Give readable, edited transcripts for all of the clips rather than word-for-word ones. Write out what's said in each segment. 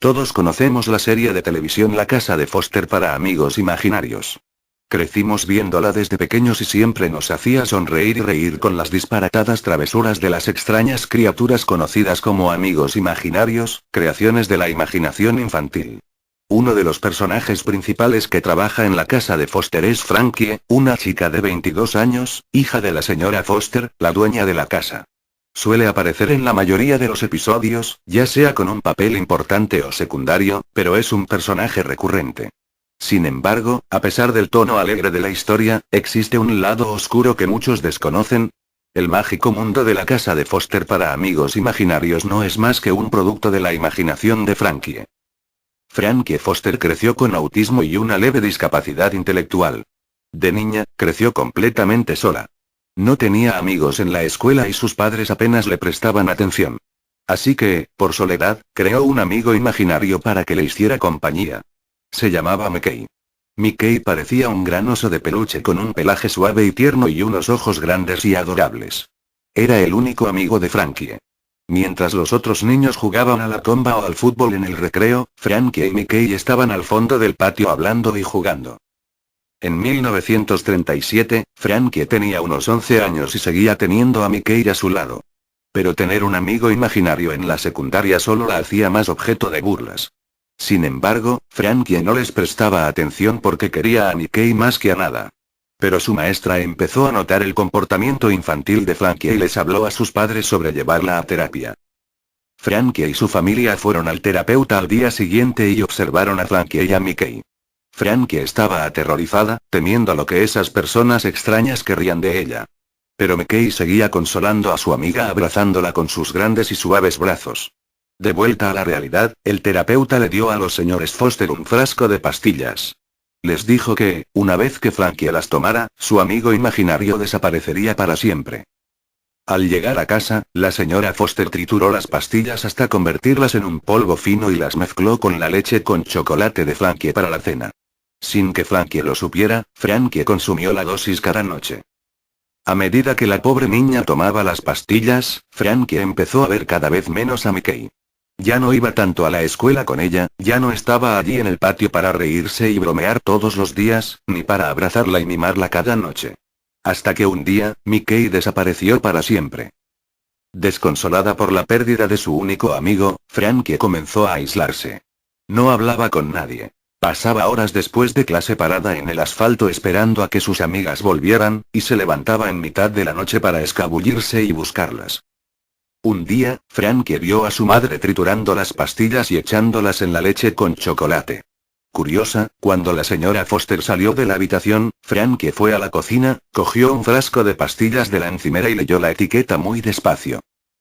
Todos conocemos la serie de televisión La Casa de Foster para amigos imaginarios. Crecimos viéndola desde pequeños y siempre nos hacía sonreír y reír con las disparatadas travesuras de las extrañas criaturas conocidas como amigos imaginarios, creaciones de la imaginación infantil. Uno de los personajes principales que trabaja en la casa de Foster es Frankie, una chica de 22 años, hija de la señora Foster, la dueña de la casa. Suele aparecer en la mayoría de los episodios, ya sea con un papel importante o secundario, pero es un personaje recurrente. Sin embargo, a pesar del tono alegre de la historia, existe un lado oscuro que muchos desconocen. El mágico mundo de la casa de Foster para amigos imaginarios no es más que un producto de la imaginación de Frankie. Frankie Foster creció con autismo y una leve discapacidad intelectual. De niña, creció completamente sola. No tenía amigos en la escuela y sus padres apenas le prestaban atención. Así que, por soledad, creó un amigo imaginario para que le hiciera compañía. Se llamaba Mickey. Mickey parecía un gran oso de peluche con un pelaje suave y tierno y unos ojos grandes y adorables. Era el único amigo de Frankie. Mientras los otros niños jugaban a la comba o al fútbol en el recreo, Frankie y Mickey estaban al fondo del patio hablando y jugando. En 1937, Frankie tenía unos 11 años y seguía teniendo a Mickey a su lado. Pero tener un amigo imaginario en la secundaria solo la hacía más objeto de burlas. Sin embargo, Frankie no les prestaba atención porque quería a Mickey más que a nada. Pero su maestra empezó a notar el comportamiento infantil de Frankie y les habló a sus padres sobre llevarla a terapia. Frankie y su familia fueron al terapeuta al día siguiente y observaron a Frankie y a Mickey. Frankie estaba aterrorizada, temiendo lo que esas personas extrañas querrían de ella. Pero Mickey seguía consolando a su amiga abrazándola con sus grandes y suaves brazos. De vuelta a la realidad, el terapeuta le dio a los señores Foster un frasco de pastillas. Les dijo que, una vez que Frankie las tomara, su amigo imaginario desaparecería para siempre. Al llegar a casa, la señora Foster trituró las pastillas hasta convertirlas en un polvo fino y las mezcló con la leche con chocolate de Frankie para la cena. Sin que Frankie lo supiera, Frankie consumió la dosis cada noche. A medida que la pobre niña tomaba las pastillas, Frankie empezó a ver cada vez menos a Mickey. Ya no iba tanto a la escuela con ella, ya no estaba allí en el patio para reírse y bromear todos los días, ni para abrazarla y mimarla cada noche. Hasta que un día, Mickey desapareció para siempre. Desconsolada por la pérdida de su único amigo, Frankie comenzó a aislarse. No hablaba con nadie. Pasaba horas después de clase parada en el asfalto esperando a que sus amigas volvieran, y se levantaba en mitad de la noche para escabullirse y buscarlas. Un día, Frankie vio a su madre triturando las pastillas y echándolas en la leche con chocolate. Curiosa, cuando la señora Foster salió de la habitación, Frankie fue a la cocina, cogió un frasco de pastillas de la encimera y leyó la etiqueta muy despacio.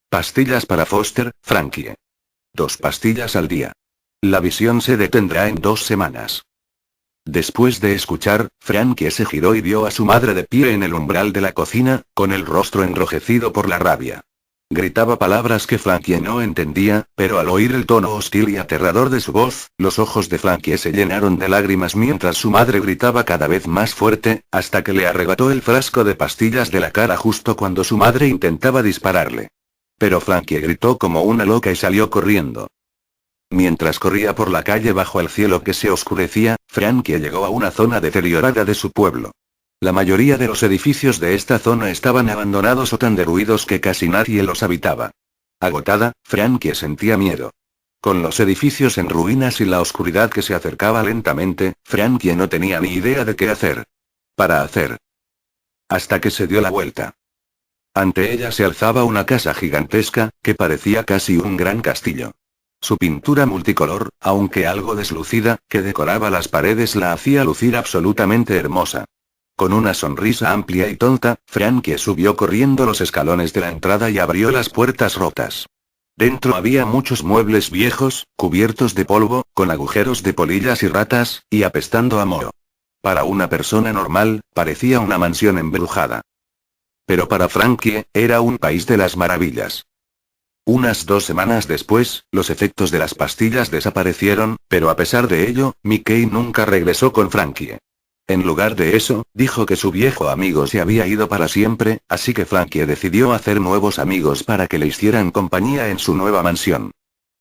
Pastillas para Foster, Frankie. 2 pastillas al día. La visión se detendrá en 2 semanas. Después de escuchar, Frankie se giró y vio a su madre de pie en el umbral de la cocina, con el rostro enrojecido por la rabia. Gritaba palabras que Frankie no entendía, pero al oír el tono hostil y aterrador de su voz, los ojos de Frankie se llenaron de lágrimas mientras su madre gritaba cada vez más fuerte, hasta que le arrebató el frasco de pastillas de la cara justo cuando su madre intentaba dispararle. Pero Frankie gritó como una loca y salió corriendo. Mientras corría por la calle bajo el cielo que se oscurecía, Frankie llegó a una zona deteriorada de su pueblo. La mayoría de los edificios de esta zona estaban abandonados o tan derruidos que casi nadie los habitaba. Agotada, Frankie sentía miedo. Con los edificios en ruinas y la oscuridad que se acercaba lentamente, Frankie no tenía ni idea de qué hacer. Hasta que se dio la vuelta. Ante ella se alzaba una casa gigantesca, que parecía casi un gran castillo. Su pintura multicolor, aunque algo deslucida, que decoraba las paredes la hacía lucir absolutamente hermosa. Con una sonrisa amplia y tonta, Frankie subió corriendo los escalones de la entrada y abrió las puertas rotas. Dentro había muchos muebles viejos, cubiertos de polvo, con agujeros de polillas y ratas, y apestando a moho. Para una persona normal, parecía una mansión embrujada. Pero para Frankie, era un país de las maravillas. Unas 2 semanas después, los efectos de las pastillas desaparecieron, pero a pesar de ello, Mickey nunca regresó con Frankie. En lugar de eso, dijo que su viejo amigo se había ido para siempre, así que Frankie decidió hacer nuevos amigos para que le hicieran compañía en su nueva mansión.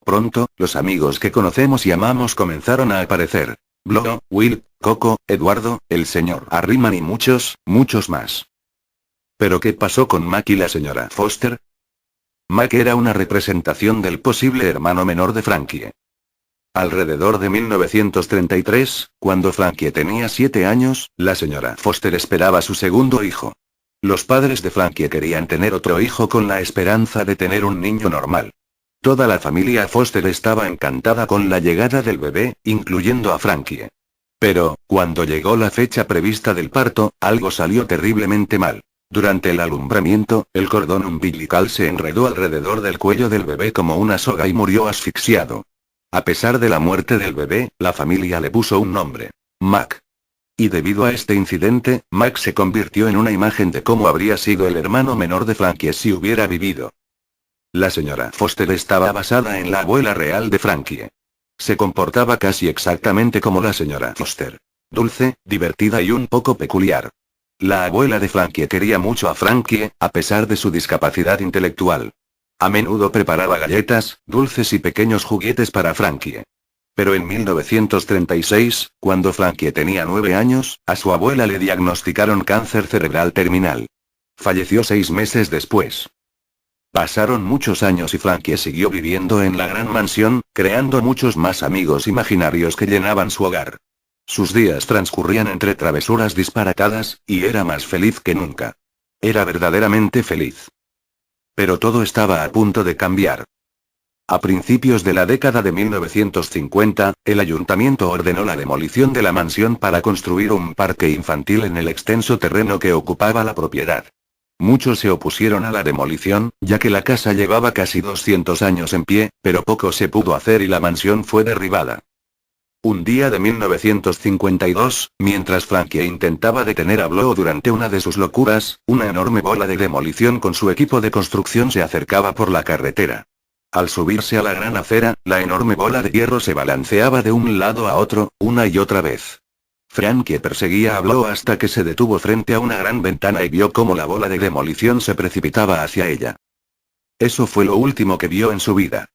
Pronto, los amigos que conocemos y amamos comenzaron a aparecer. Blue, Will, Coco, Eduardo, el señor Harriman y muchos, muchos más. ¿Pero qué pasó con Mac y la señora Foster? Mac era una representación del posible hermano menor de Frankie. Alrededor de 1933, cuando Frankie tenía 7 años, la señora Foster esperaba su segundo hijo. Los padres de Frankie querían tener otro hijo con la esperanza de tener un niño normal. Toda la familia Foster estaba encantada con la llegada del bebé, incluyendo a Frankie. Pero, cuando llegó la fecha prevista del parto, algo salió terriblemente mal. Durante el alumbramiento, el cordón umbilical se enredó alrededor del cuello del bebé como una soga y murió asfixiado. A pesar de la muerte del bebé, la familia le puso un nombre: Mac. Y debido a este incidente, Mac se convirtió en una imagen de cómo habría sido el hermano menor de Frankie si hubiera vivido. La señora Foster estaba basada en la abuela real de Frankie. Se comportaba casi exactamente como la señora Foster. Dulce, divertida y un poco peculiar. La abuela de Frankie quería mucho a Frankie, a pesar de su discapacidad intelectual. A menudo preparaba galletas, dulces y pequeños juguetes para Frankie. Pero en 1936, cuando Frankie tenía 9 años, a su abuela le diagnosticaron cáncer cerebral terminal. Falleció 6 meses después. Pasaron muchos años y Frankie siguió viviendo en la gran mansión, creando muchos más amigos imaginarios que llenaban su hogar. Sus días transcurrían entre travesuras disparatadas, y era más feliz que nunca. Era verdaderamente feliz. Pero todo estaba a punto de cambiar. A principios de la década de 1950, el ayuntamiento ordenó la demolición de la mansión para construir un parque infantil en el extenso terreno que ocupaba la propiedad. Muchos se opusieron a la demolición, ya que la casa llevaba casi 200 años en pie, pero poco se pudo hacer y la mansión fue derribada. Un día de 1952, mientras Frankie intentaba detener a Blue durante una de sus locuras, una enorme bola de demolición con su equipo de construcción se acercaba por la carretera. Al subirse a la gran acera, la enorme bola de hierro se balanceaba de un lado a otro, una y otra vez. Frankie perseguía a Blue hasta que se detuvo frente a una gran ventana y vio cómo la bola de demolición se precipitaba hacia ella. Eso fue lo último que vio en su vida.